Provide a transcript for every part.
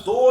2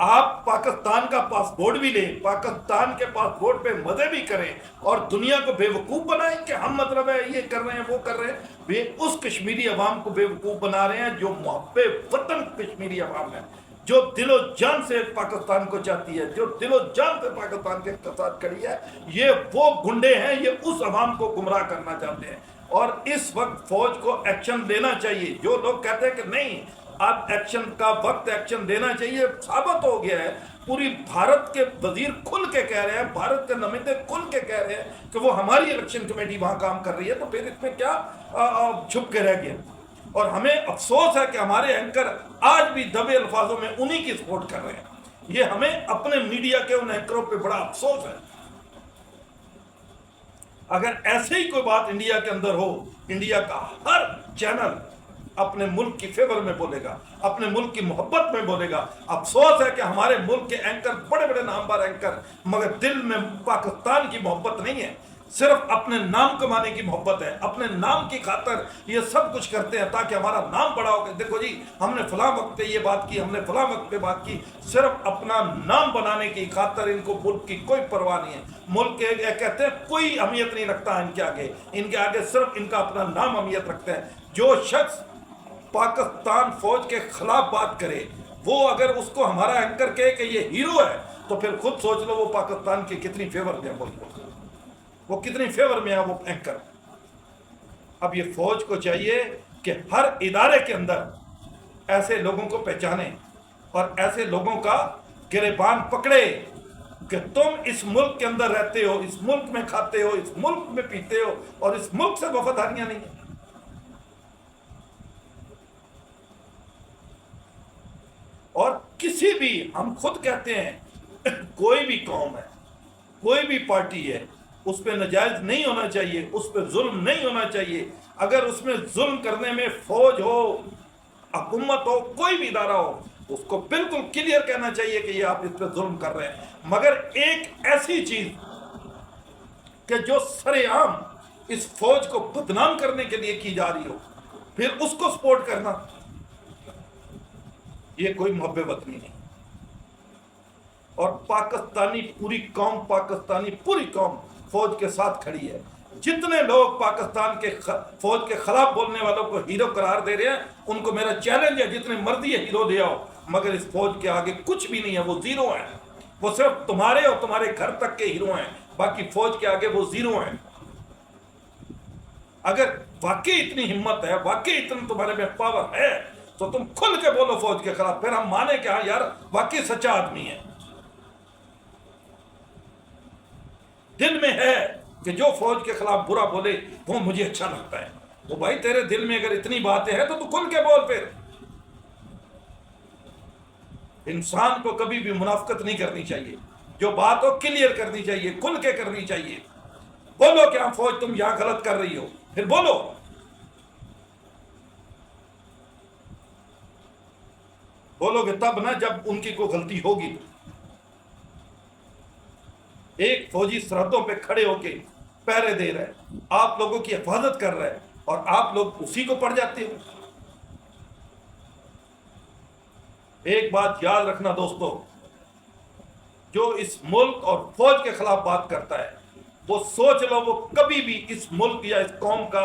آپ پاکستان کا پاسپورٹ بھی لیں، پاکستان کے پاسپورٹ پہ مزے بھی کریں اور دنیا کو بے وقوف بنائیں کہ ہم مطلب ہے یہ کر رہے ہیں وہ کر رہے ہیں۔ وہ اس کشمیری عوام کو بے وقوف بنا رہے ہیں جو محب وطن کشمیری عوام ہے، جو دل و جان سے پاکستان کو چاہتی ہے، جو دل و جان سے پاکستان کے ساتھ کھڑی ہے۔ یہ وہ گنڈے ہیں، یہ اس عوام کو گمراہ کرنا چاہتے ہیں، اور اس وقت فوج کو ایکشن لینا چاہیے۔ جو لوگ کہتے ہیں کہ نہیں اب ایکشن کا وقت، ایکشن دینا چاہیے، ثابت ہو گیا ہے، پوری بھارت کے وزیر کھل کے کہہ رہے ہیں، بھارت کے نمائندے کھل کے کہہ رہے ہیں کہ وہ ہماری الیکشن کمیٹی وہاں کام کر رہی ہے، تو پھر اس میں کیا چھپ کے رہ گیا؟ اور ہمیں افسوس ہے کہ ہمارے اینکر آج بھی دبے الفاظوں میں انہی کی سپورٹ کر رہے ہیں۔ یہ ہمیں اپنے میڈیا کے ان اینکروں پہ بڑا افسوس ہے۔ اگر ایسے ہی کوئی بات انڈیا کے اندر ہو، انڈیا کا ہر چینل اپنے ملک کی فیور میں بولے گا، اپنے ملک کی محبت میں بولے گا۔ افسوس ہے کہ ہمارے ملک کے اینکر بڑے بڑے نامور اینکر، مگر دل میں پاکستان کی محبت نہیں ہے، صرف اپنے نام کمانے کی محبت ہے، اپنے نام کی خاطر یہ سب کچھ کرتے ہیں تاکہ ہمارا نام بڑا ہو۔ دیکھو جی ہم نے فلاں وقت پہ یہ بات کی، ہم نے فلاں وقت پہ بات کی، صرف اپنا نام بنانے کی خاطر ان کو ملک کی کوئی پرواہ نہیں ہے۔ ملک کے کہتے ہیں کوئی اہمیت نہیں رکھتا ان کے آگے صرف ان کا اپنا نام اہمیت رکھتا ہے۔ جو شخص پاکستان فوج کے خلاف بات کرے، وہ اگر اس کو ہمارا اینکر کہے کہ یہ ہیرو ہے، تو پھر خود سوچ لو وہ پاکستان کی کتنی فیور میں ہے، وہ کتنی فیور میں ہے وہ اینکر۔ اب یہ فوج کو چاہیے کہ ہر ادارے کے اندر ایسے لوگوں کو پہچانے اور ایسے لوگوں کا گریبان پکڑے کہ تم اس ملک کے اندر رہتے ہو، اس ملک میں کھاتے ہو، اس ملک میں پیتے ہو، اور اس ملک سے وفاداریاں نہیں ہیں۔ اور کسی بھی، ہم خود کہتے ہیں کوئی بھی قوم ہے، کوئی بھی پارٹی ہے، اس پہ نجائز نہیں ہونا چاہیے، اس پہ ظلم نہیں ہونا چاہیے۔ اگر اس میں ظلم کرنے میں فوج ہو، حکومت ہو، کوئی بھی ادارہ ہو، اس کو بالکل کلیئر کہنا چاہیے کہ یہ آپ اس پہ ظلم کر رہے ہیں۔ مگر ایک ایسی چیز کہ جو سرے عام اس فوج کو بدنام کرنے کے لیے کی جا رہی ہو، پھر اس کو سپورٹ کرنا، یہ کوئی محب وطنی نہیں۔ اور پاکستانی پوری قوم فوج کے ساتھ کھڑی ہے۔ جتنے لوگ پاکستان کے فوج کے خلاف بولنے والوں کو ہیرو قرار دے رہے ہیں، ان کو میرا چیلنج ہے جتنے مرضی ہیرو دے آؤ، مگر اس فوج کے آگے کچھ بھی نہیں ہے، وہ زیرو ہیں۔ وہ صرف تمہارے اور تمہارے گھر تک کے ہیرو ہیں، باقی فوج کے آگے وہ زیرو ہیں۔ اگر واقعی اتنی ہمت ہے، واقعی اتنا تمہارے میں پاور ہے، تو تم کھل کے بولو فوج کے خلاف، پھر ہم مانے کہ ہاں یار واقعی سچا آدمی ہے۔ دل میں ہے کہ جو فوج کے خلاف برا بولے وہ مجھے اچھا لگتا ہے، وہ بھائی تیرے دل میں اگر اتنی باتیں ہیں تو کھل کے بول۔ پھر انسان کو کبھی بھی منافقت نہیں کرنی چاہیے، جو بات ہو کلیئر کرنی چاہیے، کھل کے کرنی چاہیے۔ بولو کہ ہاں فوج تم یہاں غلط کر رہی ہو، پھر بولو۔ بولو گے تب نہ جب ان کی کوئی غلطی ہوگی۔ ایک فوجی سرحدوں پہ کھڑے ہو کے پہرے دے رہا ہے، آپ لوگوں کی حفاظت کر رہا ہے، اور آپ لوگ اسی کو پڑ جاتے ہو۔ ایک بات یاد رکھنا دوستو، جو اس ملک اور فوج کے خلاف بات کرتا ہے، وہ سوچ لو وہ کبھی بھی اس ملک یا اس قوم کا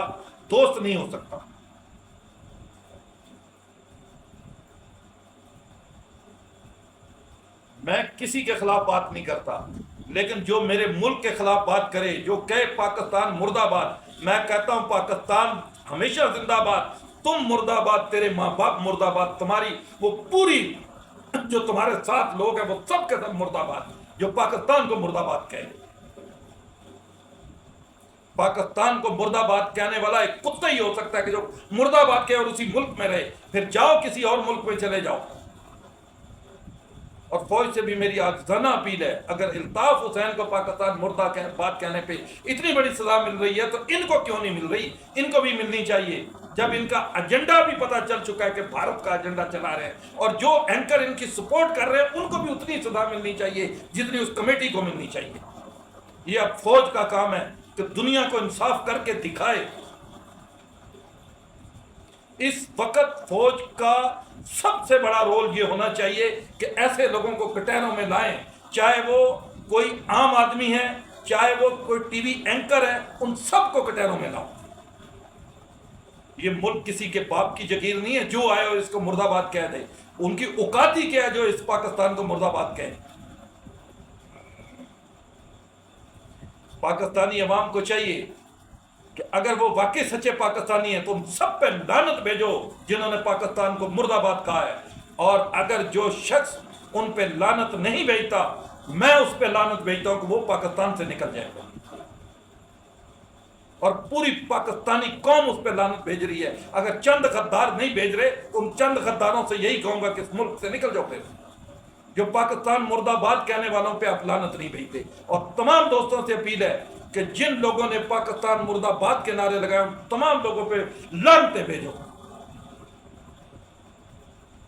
دوست نہیں ہو سکتا۔ میں کسی کے خلاف بات نہیں کرتا، لیکن جو میرے ملک کے خلاف بات کرے، جو کہے پاکستان مرد آباد، میں کہتا ہوں پاکستان ہمیشہ زندہ باد، تم مرد آباد، تیرے ماں باپ مرد آباد، تمہاری وہ پوری جو تمہارے ساتھ لوگ ہیں وہ سب کے سب مرد آباد۔ جو پاکستان کو مرد آباد کہے، پاکستان کو مرد آباد کہنے والا ایک کتا ہی ہو سکتا ہے کہ جو مرد آباد کہے اور اسی ملک میں رہے، پھر جاؤ کسی اور ملک میں چلے جاؤ۔ اور فوج سے بھی میری عاجزانہ اپیل ہے، اگر الطاف حسین کو پاکستان مردہ بات کہنے پہ اتنی بڑی سزا مل رہی ہے تو ان کو کیوں نہیں مل رہی؟ ان کو بھی ملنی چاہیے، جب ان کا ایجنڈا بھی پتہ چل چکا ہے کہ بھارت کا ایجنڈا چلا رہے ہیں، اور جو اینکر ان کی سپورٹ کر رہے ہیں ان کو بھی اتنی سزا ملنی چاہیے جتنی اس کمیٹی کو ملنی چاہیے۔ یہ اب فوج کا کام ہے کہ دنیا کو انصاف کر کے دکھائے اس وقت فوج کا سب سے بڑا رول یہ ہونا چاہیے کہ ایسے لوگوں کو کٹہروں میں لائیں، چاہے وہ کوئی عام آدمی ہے، چاہے وہ کوئی ٹی وی اینکر ہے، ان سب کو کٹہروں میں لاؤ۔ یہ ملک کسی کے باپ کی جگیر نہیں ہے جو آئے اور اس کو مرد آباد کہہ دے۔ ان کی اوقات ہی کیا ہے جو اس پاکستان کو مرد آباد کہے۔ پاکستانی عوام کو چاہیے کہ اگر وہ واقعی سچے پاکستانی ہیں تو ان سب پہ لعنت بھیجو جنہوں نے پاکستان کو مرد آباد کہا ہے، اور اگر جو شخص ان پہ لعنت نہیں بھیجتا، میں اس پہ لعنت بھیجتا ہوں کہ وہ پاکستان سے نکل جائے گا، اور پوری پاکستانی قوم اس پہ لعنت بھیج رہی ہے۔ اگر چند غدار نہیں بھیج رہے تو ان چند غداروں سے یہی کہوں گا کہ اس ملک سے نکل جاؤ پھر، جو پاکستان مرد آباد کہنے والوں پہ آپ لعنت نہیں بھیجتے۔ اور تمام دوستوں سے اپیل ہے کہ جن لوگوں نے پاکستان مرد آباد کے نعرے لگائے ان تمام لوگوں پہ لعنتیں بھیجو۔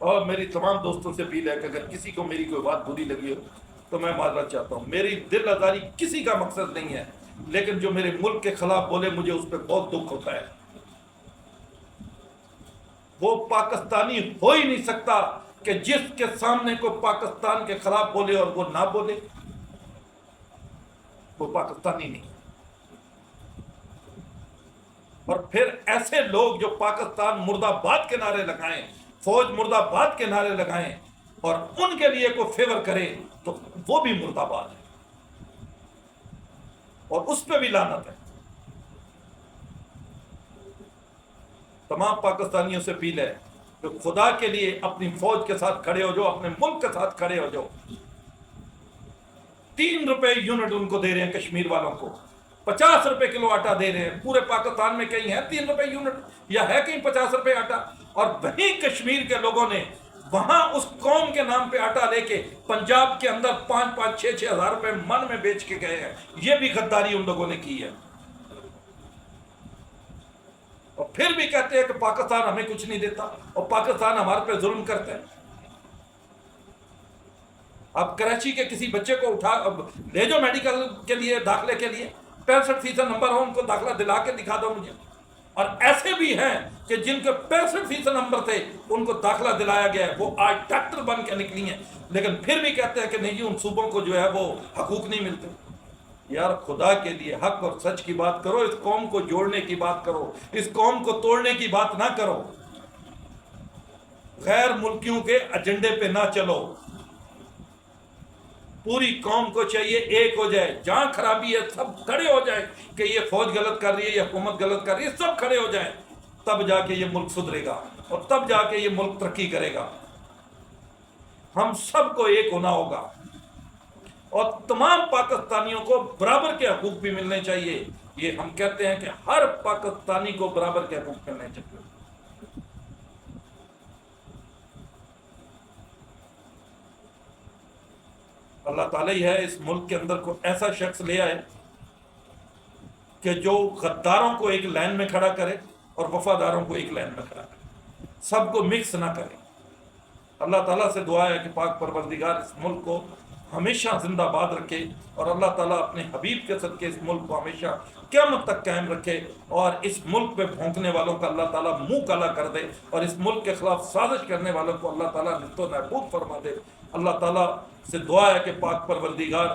اور میری تمام دوستوں سے اپیل ہے کہ اگر کسی کو میری کوئی بات بری لگی ہو تو میں معذرت چاہتا ہوں۔ میری دل آزاری کسی کا مقصد نہیں ہے، لیکن جو میرے ملک کے خلاف بولے مجھے اس پہ بہت دکھ ہوتا ہے۔ وہ پاکستانی ہو ہی نہیں سکتا کہ جس کے سامنے کو پاکستان کے خلاف بولے اور وہ نہ بولے، وہ پاکستانی نہیں۔ اور پھر ایسے لوگ جو پاکستان مرد آباد کے نعرے لگائیں، فوج مرد آباد کے نعرے لگائیں اور ان کے لیے کوئی فیور کرے تو وہ بھی مرد آباد ہے اور اس پہ بھی لعنت ہے۔ تمام پاکستانیوں سے اپیل ہے کہ خدا کے لیے اپنی فوج کے ساتھ کھڑے ہو جاؤ، اپنے ملک کے ساتھ کھڑے ہو جاؤ۔ 3 روپے یونٹ ان کو دے رہے ہیں کشمیر والوں کو، 50 روپے کلو آٹا دے رہے ہیں۔ پورے پاکستان میں کہیں ہے 3 روپے یونٹ یا ہے کہیں 50 روپے آٹا؟ اور وہیں کشمیر کے لوگوں نے وہاں اس قوم کے نام پہ آٹا لے کے پنجاب کے اندر 5-5 6-6 ہزار روپے من میں بیچ کے گئے ہیں۔ یہ بھی غداری ان لوگوں نے کی ہے، اور پھر بھی کہتے ہیں کہ پاکستان ہمیں کچھ نہیں دیتا اور پاکستان ہمارے پہ ظلم کرتا ہے۔ اب کراچی کے کسی بچے کو اٹھا لے جاؤ میڈیکل کے لیے، داخلے کے لیے، 65% نمبر ہو، ان کو داخلہ دلا کے دکھا دو مجھے۔ اور ایسے بھی ہیں کہ جن کے 65% نمبر تھے ان کو داخلہ دلایا گیا ہے، وہ آج ڈاکٹر بن کے نکلی ہیں، لیکن پھر بھی کہتے ہیں کہ نہیں جی ان صوبوں کو جو ہے وہ حقوق نہیں ملتے۔ یار خدا کے لیے حق اور سچ کی بات کرو، اس قوم کو جوڑنے کی بات کرو، اس قوم کو توڑنے کی بات نہ کرو، غیر ملکیوں کے ایجنڈے پہ نہ چلو۔ پوری قوم کو چاہیے ایک ہو جائے، جہاں خرابی ہے سب کھڑے ہو جائیں کہ یہ فوج غلط کر رہی ہے، یہ حکومت غلط کر رہی ہے، سب کھڑے ہو جائیں، تب جا کے یہ ملک سدھرے گا اور تب جا کے یہ ملک ترقی کرے گا۔ ہم سب کو ایک ہونا ہوگا اور تمام پاکستانیوں کو برابر کے حقوق بھی ملنے چاہیے۔ یہ ہم کہتے ہیں کہ ہر پاکستانی کو برابر کے حقوق ملنے چاہیے۔ اللہ تعالیٰ ہی ہے اس ملک کے اندر کو ایسا شخص لے آئے کہ جو غداروں کو ایک لائن میں کھڑا کرے اور وفاداروں کو ایک لائن میں کھڑا کرے، سب کو مکس نہ کرے۔ اللہ تعالیٰ سے دعا ہے کہ پاک پروردگار اس ملک کو ہمیشہ زندہ باد رکھے، اور اللہ تعالیٰ اپنے حبیب کے صدقے اس ملک کو ہمیشہ قیامت تک قائم رکھے، اور اس ملک پہ بھونکنے والوں کا اللہ تعالیٰ منہ کالا کر دے، اور اس ملک کے خلاف سازش کرنے والوں کو اللہ تعالیٰ نیست و نابود فرما دے۔ اللہ تعالیٰ سے دعا ہے کہ پاک پروردگار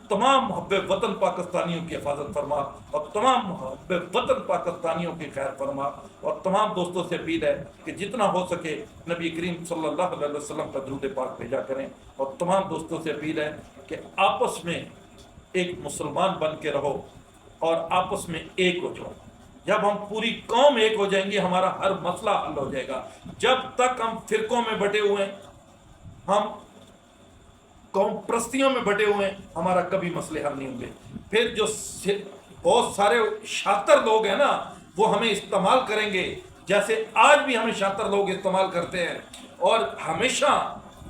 تمام محب وطن پاکستانیوں کی حفاظت فرما اور تمام محب وطن پاکستانیوں کی خیر فرما، اور تمام دوستوں سے اپیل ہے کہ جتنا ہو سکے نبی کریم صلی اللہ علیہ وسلم کا درود پاک بھیجا کریں، اور تمام دوستوں سے اپیل ہے کہ آپس میں ایک مسلمان بن کے رہو اور آپس میں ایک ہو جاؤ۔ جب ہم پوری قوم ایک ہو جائیں گے ہمارا ہر مسئلہ حل ہو جائے گا۔ جب تک ہم فرقوں میں بٹے ہوئے ہیں، ہم قوم پرستیوں میں بٹے ہوئے ہیں، ہمارا کبھی مسئلے حل نہیں ہوں گے۔ پھر جو بہت سارے شاطر لوگ ہیں نا، وہ ہمیں استعمال کریں گے جیسے آج بھی ہمیں شاطر لوگ استعمال کرتے ہیں، اور ہمیشہ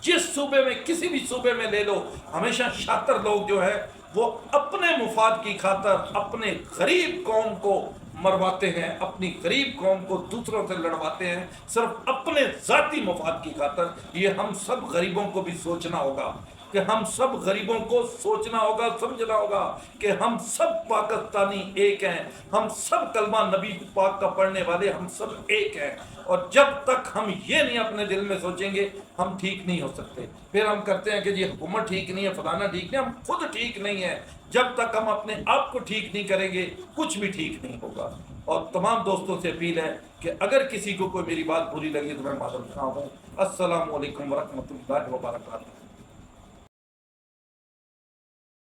جس صوبے میں کسی بھی صوبے میں لے لو، ہمیشہ شاطر لوگ جو ہے وہ اپنے مفاد کی خاطر اپنے غریب قوم کو مرواتے ہیں، اپنی غریب قوم کو دوسروں سے لڑواتے ہیں صرف اپنے ذاتی مفاد کی خاطر۔ یہ ہم سب غریبوں کو بھی سوچنا ہوگا کہ ہم سب غریبوں کو سوچنا ہوگا، سمجھنا ہوگا کہ ہم سب پاکستانی ایک ہیں، ہم سب کلمہ نبی پاک کا پڑھنے والے ہم سب ایک ہیں، اور جب تک ہم یہ نہیں اپنے دل میں سوچیں گے ہم ٹھیک نہیں ہو سکتے۔ پھر ہم کرتے ہیں کہ جی حکومت ٹھیک نہیں ہے، فلانا ٹھیک نہیں، ہم خود ٹھیک نہیں ہیں۔ جب تک ہم اپنے آپ کو ٹھیک نہیں کریں گے کچھ بھی ٹھیک نہیں ہوگا۔ اور تمام دوستوں سے اپیل ہے کہ اگر کسی کو کوئی میری بات بری لگی تو میں معذرت خواہ ہوں۔ السلام علیکم ورحمۃ اللہ وبرکاتہ۔